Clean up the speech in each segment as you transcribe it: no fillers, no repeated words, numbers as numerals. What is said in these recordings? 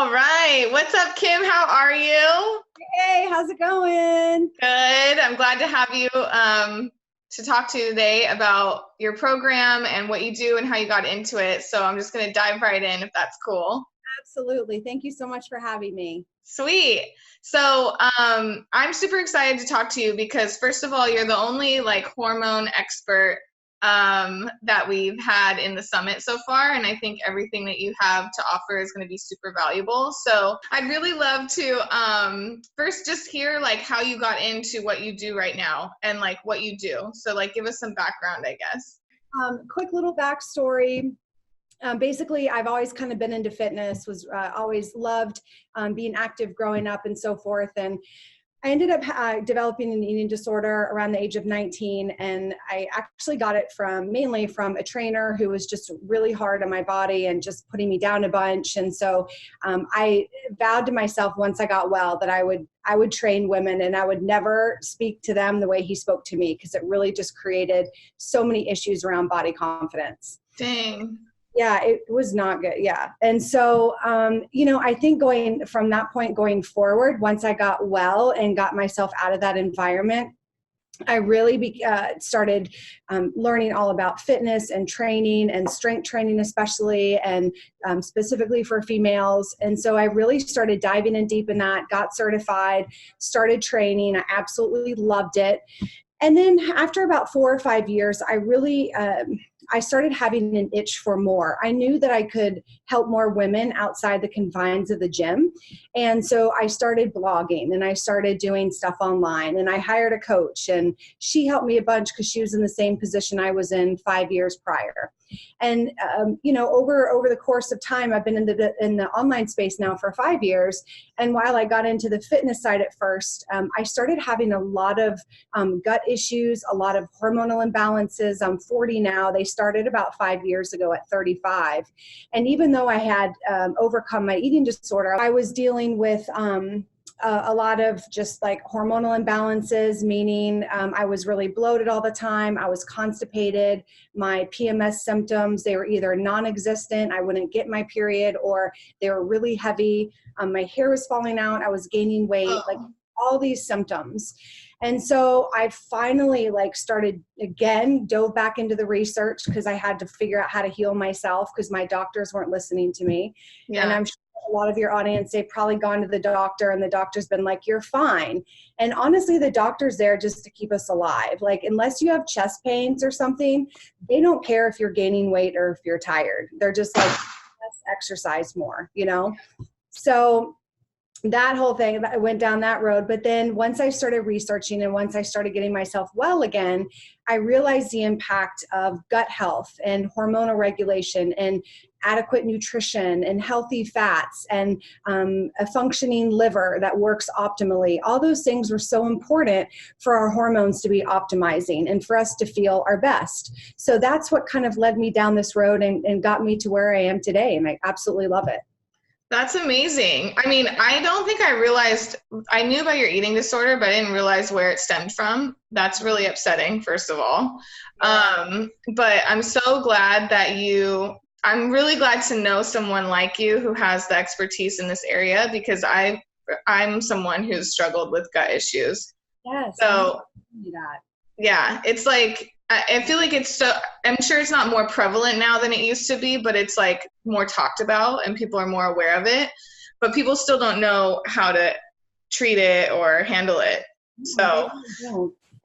All right. What's up, Kim? How are you? Hey, how's it going? Good. I'm glad to have you to talk to today about your program and what you do and how you got into it. So I'm just going to dive right in if that's cool. Absolutely. Thank you so much for having me. Sweet. So I'm super excited to talk to you because first of all, you're the only like hormone expert that we've had in the summit so far. And I think everything that you have to offer is going to be super valuable. So I'd really love to first just hear like how you got into what you do right now and like what you do. So like give us some background, I guess. Quick little backstory. Basically, I've always kind of been into fitness, was always loved being active growing up and so forth. And I ended up developing an eating disorder around the age of 19, and I actually got it mainly from a trainer who was just really hard on my body and just putting me down a bunch. And so I vowed to myself once I got well that I would train women and I would never speak to them the way he spoke to me, because it really just created so many issues around body confidence. Dang. Yeah, it was not good. Yeah. And so, I think going from that point going forward, once I got well and got myself out of that environment, I really started learning all about fitness and training and strength training, especially, and specifically for females. And so I really started diving in deep in that, got certified, started training. I absolutely loved it. And then after about 4 or 5 years, I started having an itch for more. I knew that I could help more women outside the confines of the gym. And so I started blogging and I started doing stuff online, and I hired a coach, and she helped me a bunch because she was in the same position I was in 5 years prior. And, over the course of time, I've been in the online space now for 5 years. And while I got into the fitness side at first, I started having a lot of gut issues, a lot of hormonal imbalances. I'm 40 now. They started about 5 years ago at 35. And even though I had overcome my eating disorder, I was dealing with a lot of just like hormonal imbalances, meaning I was really bloated all the time. I was constipated. My PMS symptoms, they were either non-existent, I wouldn't get my period, or they were really heavy. My hair was falling out. I was gaining weight, like all these symptoms. And so I finally started again, dove back into the research because I had to figure out how to heal myself because my doctors weren't listening to me. Yeah. And I'm sure a lot of your audience, they've probably gone to the doctor and the doctor's been like, you're fine. And honestly, the doctor's there just to keep us alive. Like, unless you have chest pains or something, they don't care if you're gaining weight or if you're tired. They're just like, let's exercise more, So that whole thing, I went down that road. But then once I started researching and once I started getting myself well again, I realized the impact of gut health and hormonal regulation and adequate nutrition and healthy fats and a functioning liver that works optimally. All those things were so important for our hormones to be optimizing and for us to feel our best. So that's what kind of led me down this road and got me to where I am today. And I absolutely love it. That's amazing. I mean, I don't think I realized, I knew about your eating disorder, but I didn't realize where it stemmed from. That's really upsetting, first of all. But I'm so glad that I'm really glad to know someone like you who has the expertise in this area, because I'm someone who's struggled with gut issues. Yes. So, yeah, it's like, I feel like I'm sure it's not more prevalent now than it used to be, but it's like more talked about and people are more aware of it, but people still don't know how to treat it or handle it. So,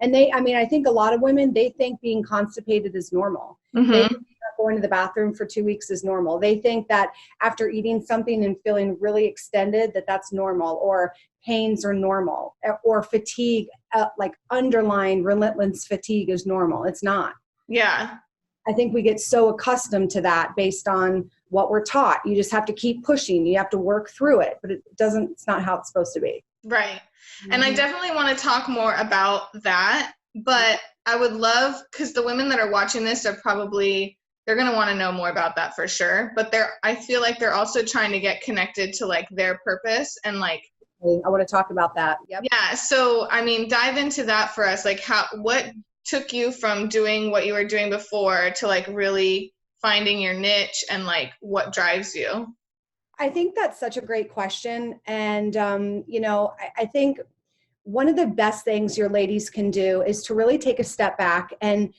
and I think a lot of women, they think being constipated is normal. Mm-hmm. They think going to the bathroom for 2 weeks is normal. They think that after eating something and feeling really extended, that's normal, or pains are normal, or fatigue, like underlying relentless fatigue is normal. It's not. Yeah. I think we get so accustomed to that based on what we're taught. You just have to keep pushing. You have to work through it, but it's not how it's supposed to be. Right. Mm-hmm. And I definitely want to talk more about that, but I would love, because the women that are watching this are they're going to want to know more about that for sure. But I feel like they're also trying to get connected to like their purpose and like, I want to talk about that. Yep. Yeah. So, I mean, dive into that for us. Like what took you from doing what you were doing before to like really finding your niche and like what drives you? I think that's such a great question. And, I think one of the best things your ladies can do is to really take a step back. And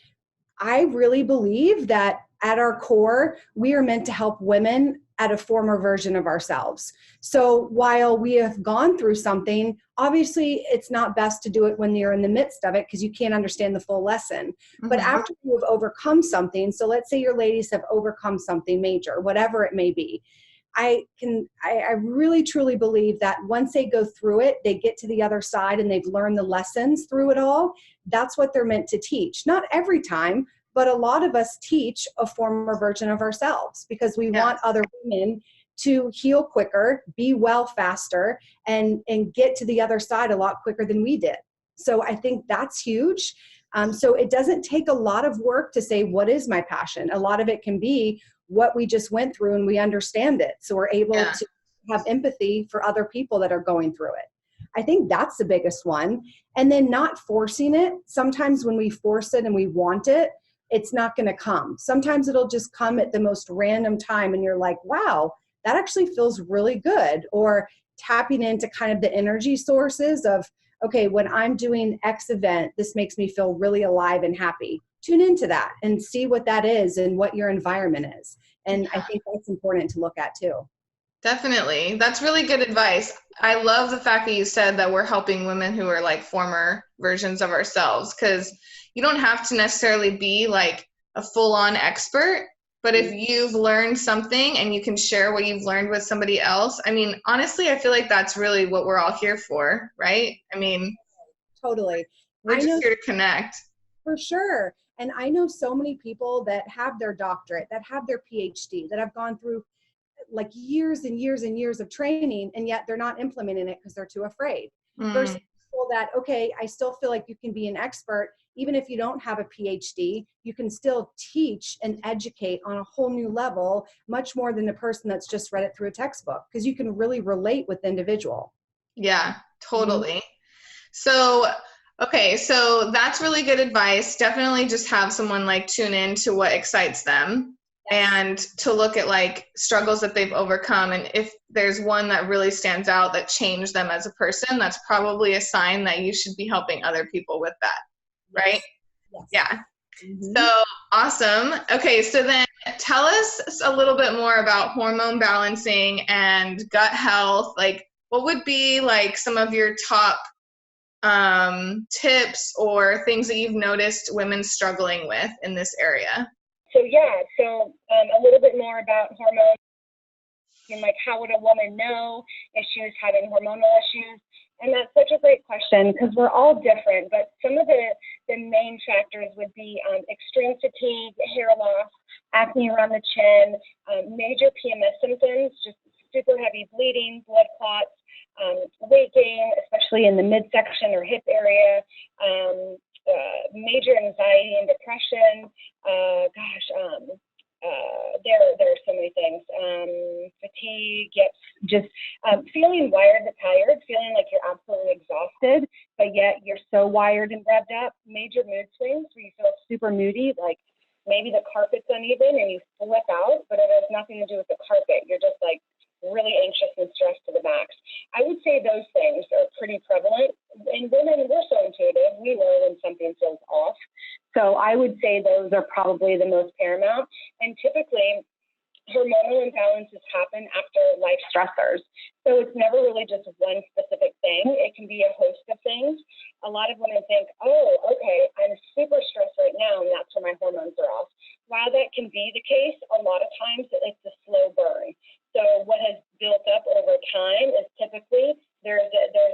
I really believe that at our core, we are meant to help women at a former version of ourselves. So while we have gone through something, obviously it's not best to do it when you're in the midst of it because you can't understand the full lesson. But Mm-hmm. after you have overcome something, so let's say your ladies have overcome something major, whatever it may be, I really truly believe that once they go through it, they get to the other side and they've learned the lessons through it all. That's what they're meant to teach. Not every time, but a lot of us teach a former version of ourselves because we Yeah. want other women to heal quicker, be well faster, and get to the other side a lot quicker than we did. So I think that's huge. So it doesn't take a lot of work to say, what is my passion? A lot of it can be what we just went through and we understand it. So we're able Yeah. to have empathy for other people that are going through it. I think that's the biggest one. And then not forcing it. Sometimes when we force it and we want it, it's not going to come. Sometimes it'll just come at the most random time and you're like, wow, that actually feels really good. Or tapping into kind of the energy sources of, okay, when I'm doing X event, this makes me feel really alive and happy. Tune into that and see what that is and what your environment is. And I think that's important to look at too. Definitely. That's really good advice. I love the fact that you said that we're helping women who are like former versions of ourselves because you don't have to necessarily be like a full-on expert, but if you've learned something and you can share what you've learned with somebody else, I mean, honestly, I feel like that's really what we're all here for, right? I mean, Totally. we're I just know here to connect. for sure. And I know so many people that have their doctorate, that have their PhD, that have gone through like years and years and years of training, and yet they're not implementing it because they're too afraid. Versus Mm, people that, okay, I still feel like you can be an expert. Even if you don't have a PhD, you can still teach and educate on a whole new level, much more than the person that's just read it through a textbook, because you can really relate with the individual. yeah, Mhm. totally. So, okay, so that's really good advice. Definitely just have someone like tune in to what excites them Yes. and to look at like struggles that they've overcome. And if there's one that really stands out that changed them as a person, that's probably a sign that you should be helping other people with that, right? Yes. Yes. Yeah. Hmm. So awesome. Okay, so then tell us a little bit more about hormone balancing and gut health. Like, what would be like some of your top tips or things that you've noticed women struggling with in this area? A little bit more about hormones and like how would a woman know if she was having hormonal issues? And that's such a great question because we're all different. But some of the main factors would be extreme fatigue, hair loss, acne around the chin, major PMS symptoms, just super heavy bleeding, blood clots, weight gain, especially in the midsection or hip area, major anxiety and depression. There are so many things. Fatigue, yep, just feeling wired but tired, feeling like you're absolutely exhausted, but yet you're so wired and revved up. Major mood swings where you feel super moody, like maybe the carpet's uneven and you flip out, but it has nothing to do with the carpet. You're just like really anxious and stressed to the max. I would say those things are pretty prevalent. And women, we're so intuitive. We know when something feels off. So I would say those are probably the most paramount. And typically, hormonal imbalances happen after life stressors. So it's never really just one specific thing. It can be a host of things. A lot of women think, oh, okay, I'm super stressed right now, and that's where my hormones are off. While that can be the case, a lot of times it's a slow burn. So what has built up over time is typically there's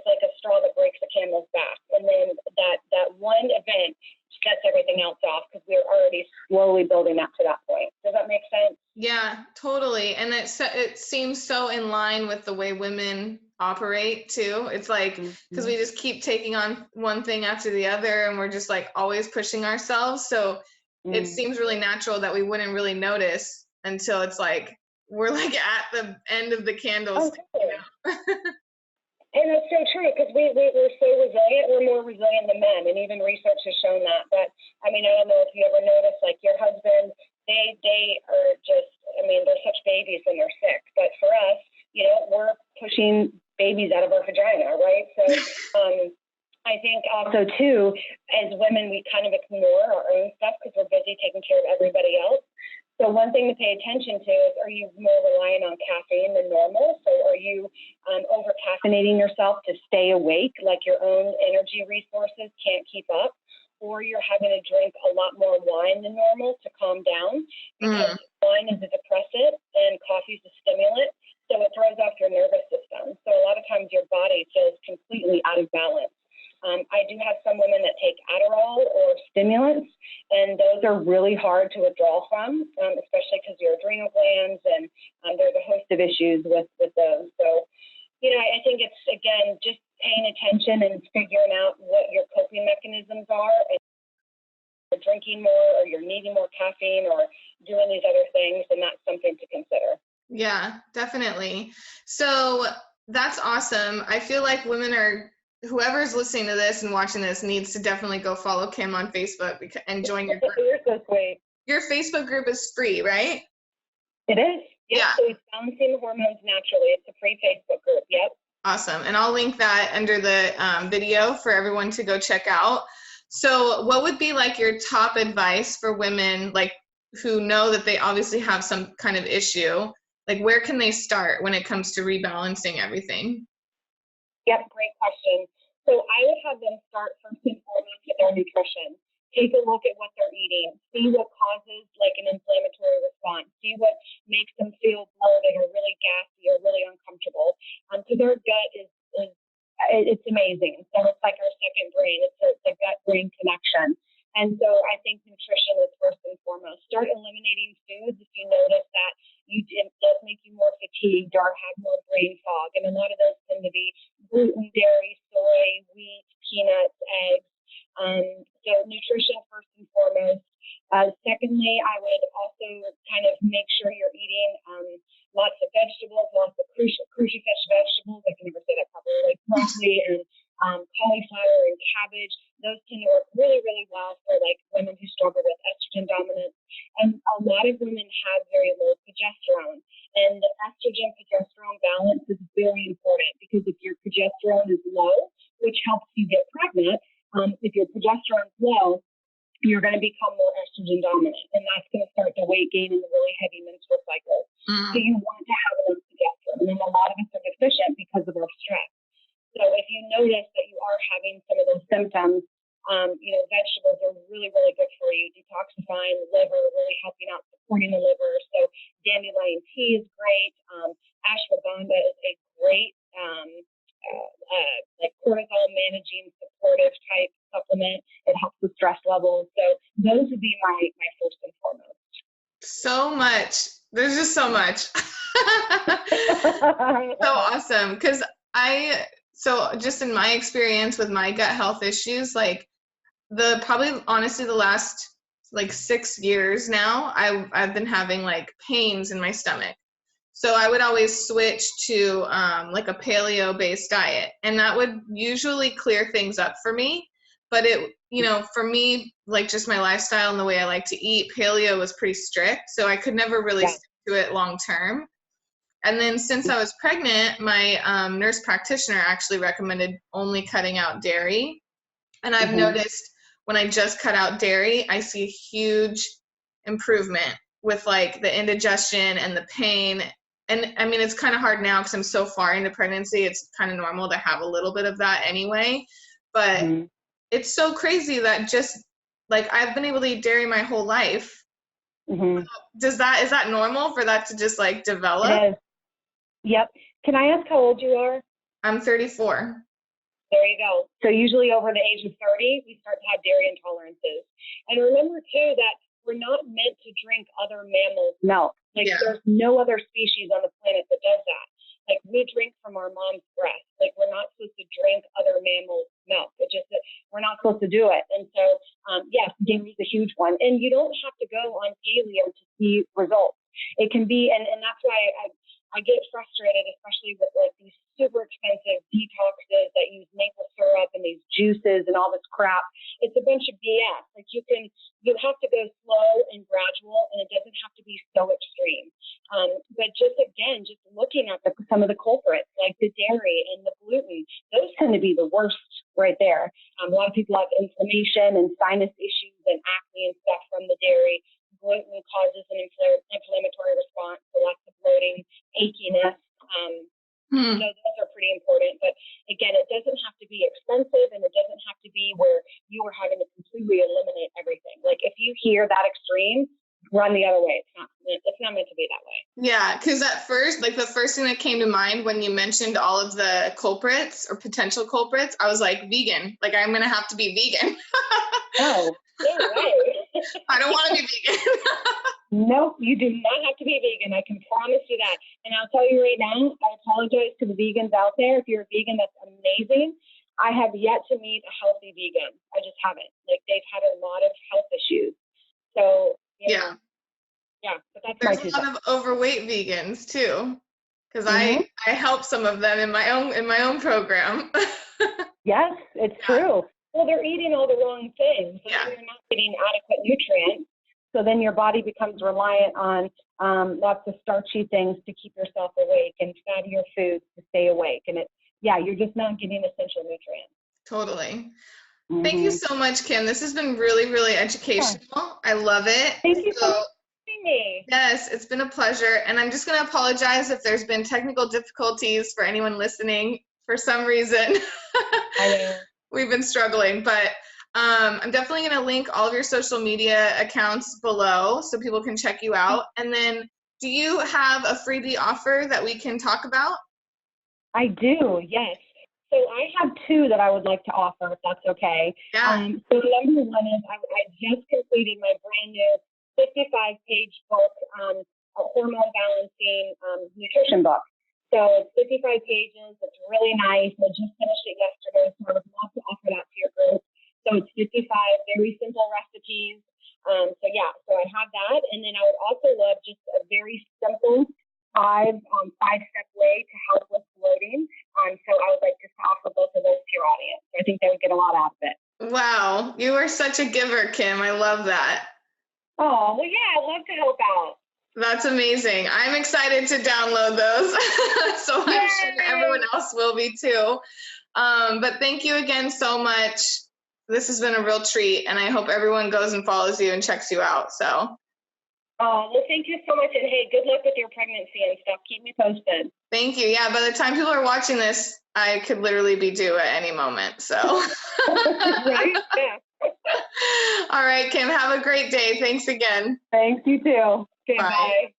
like a straw that breaks the camel's back, and then that one event sets everything else off because we're already slowly building up to that point. Does that make sense? Yeah, totally. And it seems so in line with the way women operate too. It's like because we just keep taking on one thing after the other and we're just like always pushing ourselves. So it seems really natural that we wouldn't really notice until it's like we're like at the end of the candlestick, you know? And it's so true because we're so resilient. We're more resilient than men, and even research has shown that. But I mean, I don't know if you ever noticed, like your husband, they are just, I mean, they're such babies when they're sick. But for us, pushing babies out of our vagina, right? So I think also too, as women, we kind of ignore our own stuff because we're busy taking care of everybody else. So one thing to pay attention to is, are you more reliant on caffeine than normal? So are you over caffeinating yourself to stay awake, like your own energy resources can't keep up? Or you're having to drink a lot more wine than normal to calm down, because wine is a depressant and coffee is a stimulant. So it throws off your nervous system. So a lot of times your body feels completely out of balance. I do have some women that take Adderall or stimulants, and those are really hard to withdraw from, especially because your adrenal glands, and there's a host of issues with those. So, I think it's, again, just paying attention and figuring out what your coping mechanisms are. And you're drinking more, or you're needing more caffeine, or doing these other things, and that's something to consider. Yeah, definitely. So that's awesome. I feel like whoever's listening to this and watching this needs to definitely go follow Kim on Facebook and join your group. You're so sweet. Your Facebook group is free, right? It is. Yep. Yeah. So it's Balancing Hormones Naturally. It's a free Facebook group. Yep. Awesome. And I'll link that under the video for everyone to go check out. So what would be like your top advice for women like who know that they obviously have some kind of issue? Like, where can they start when it comes to rebalancing everything? Yep, great question. So I would have them start first and foremost with their nutrition. Take a look at what they're eating. See what causes like an inflammatory response. See what makes them feel bloated or really gassy or really uncomfortable. So their gut it's amazing. So it's like our second brain. It's a gut-brain connection. And so I think nutrition is first and foremost. Start eliminating foods if you notice that it does make you more fatigued or have more brain fog. And a lot of those tend to be gluten, dairy, soy, wheat, peanuts, eggs. So nutrition first and foremost. Secondly, I would also kind of make sure you're eating lots of vegetables, lots of cruciferous vegetables. I can never say that properly, like broccoli and cauliflower and cabbage. Those tend to work really, really well for like women who struggle with estrogen dominance. And a lot of women have very low progesterone. And the estrogen-progesterone balance is very important, because if your progesterone is low, which helps you get pregnant, if your progesterone is low, you're going to become more estrogen dominant, and that's going to start the weight gain and the really heavy menstrual cycle. So you want to have enough progesterone, and a lot of us are deficient because of our stress. So if you notice that you are having some of those symptoms, vegetables are really, really good for you. Detoxifying the liver, really helping out, supporting the liver. So dandelion tea is great. Ashwagandha is a great like cortisol managing supportive type supplement. It helps with stress levels. So those would be my first and foremost. So much. There's just so much. So awesome. Because so just in my experience with my gut health issues, like honestly the last like 6 years now, I've been having like pains in my stomach. So I would always switch to like a paleo based diet, and that would usually clear things up for me. But for me, like just my lifestyle and the way I like to eat, paleo was pretty strict. So I could never really stick to it long term. And then since I was pregnant, my nurse practitioner actually recommended only cutting out dairy. And I've noticed when I just cut out dairy, I see a huge improvement with like the indigestion and the pain. And I mean, it's kind of hard now because I'm so far into pregnancy. It's kind of normal to have a little bit of that anyway. But it's so crazy that just like I've been able to eat dairy my whole life. Is that normal for that to just like develop? It is. Yep. Can I ask how old you are? I'm 34. There you go. So usually over the age of 30, we start to have dairy intolerances. And remember too that we're not meant to drink other mammals' milk. Like there's no other species on the planet that does that. Like we drink from our mom's breast. Like we're not supposed to drink other mammals' milk. It's just that we're not supposed to do it. And so, yes, dairy is a huge one. And you don't have to go on paleo to see results. It can be, and that's why I get frustrated, especially with like these super expensive detoxes that use maple syrup stir up and these juices and all this crap. It's a bunch of BS. Like you have to go slow and gradual, and it doesn't have to be so extreme. But just looking at some of the culprits, like the dairy and the gluten, those tend to be the worst right there. A lot of people have inflammation and sinus issues and acne and stuff from the dairy. Gluten causes an inflammatory response, so lots of bloating, achiness. So those are pretty important. But again, it doesn't have to be expensive, and it doesn't have to be where you are having to completely eliminate everything. Like if you hear that extreme, run the other way. It's not meant to be that way. Yeah, because at first, like the first thing that came to mind when you mentioned all of the culprits or potential culprits, I was like, vegan. Like I'm gonna have to be vegan. Oh, no way. I don't want to be vegan. Nope, you do not have to be vegan. I can promise you that. And I'll tell you right now, I apologize to the vegans out there. If you're a vegan, that's amazing. I have yet to meet a healthy vegan. I just haven't. Like they've had a lot of health issues. So yeah, but that's There's a lot of overweight vegans too, because I help some of them in my own program. Yes, it's true. Well, they're eating all the wrong things. So you're not getting adequate nutrients. So then your body becomes reliant on lots of starchy things to keep yourself awake and fattier foods to stay awake. And you're just not getting essential nutrients. Totally. Thank you so much, Kim. This has been really, really educational. Yeah. I love it. Thank you so much for having me. Yes, it's been a pleasure. And I'm just going to apologize if there's been technical difficulties for anyone listening for some reason. I know. We've been struggling, but I'm definitely going to link all of your social media accounts below so people can check you out. And then do you have a freebie offer that we can talk about? I do, yes. So I have two that I would like to offer, if that's okay. Yeah. So number one is I just completed my brand new 55-page book, a hormone balancing nutrition book. So it's 55 pages. It's really nice. I just finished it yesterday, so I would love to offer that to your group. So it's 55 very simple recipes. So I have that. And then I would also love just a very simple five-step way to help with bloating. So I would like just to offer both of those to your audience. I think they would get a lot out of it. Wow. You are such a giver, Kim. I love that. Oh, well, yeah, I'd love to help out. That's amazing. I'm excited to download those. So I'm sure everyone else will be too. But thank you again so much. This has been a real treat, and I hope everyone goes and follows you and checks you out. So. Oh, well, thank you so much. And hey, good luck with your pregnancy and stuff. Keep me posted. Thank you. Yeah, by the time people are watching this, I could literally be due at any moment. So. Right? Yeah. All right, Kim, have a great day. Thanks again. Thanks, you too. Okay, bye.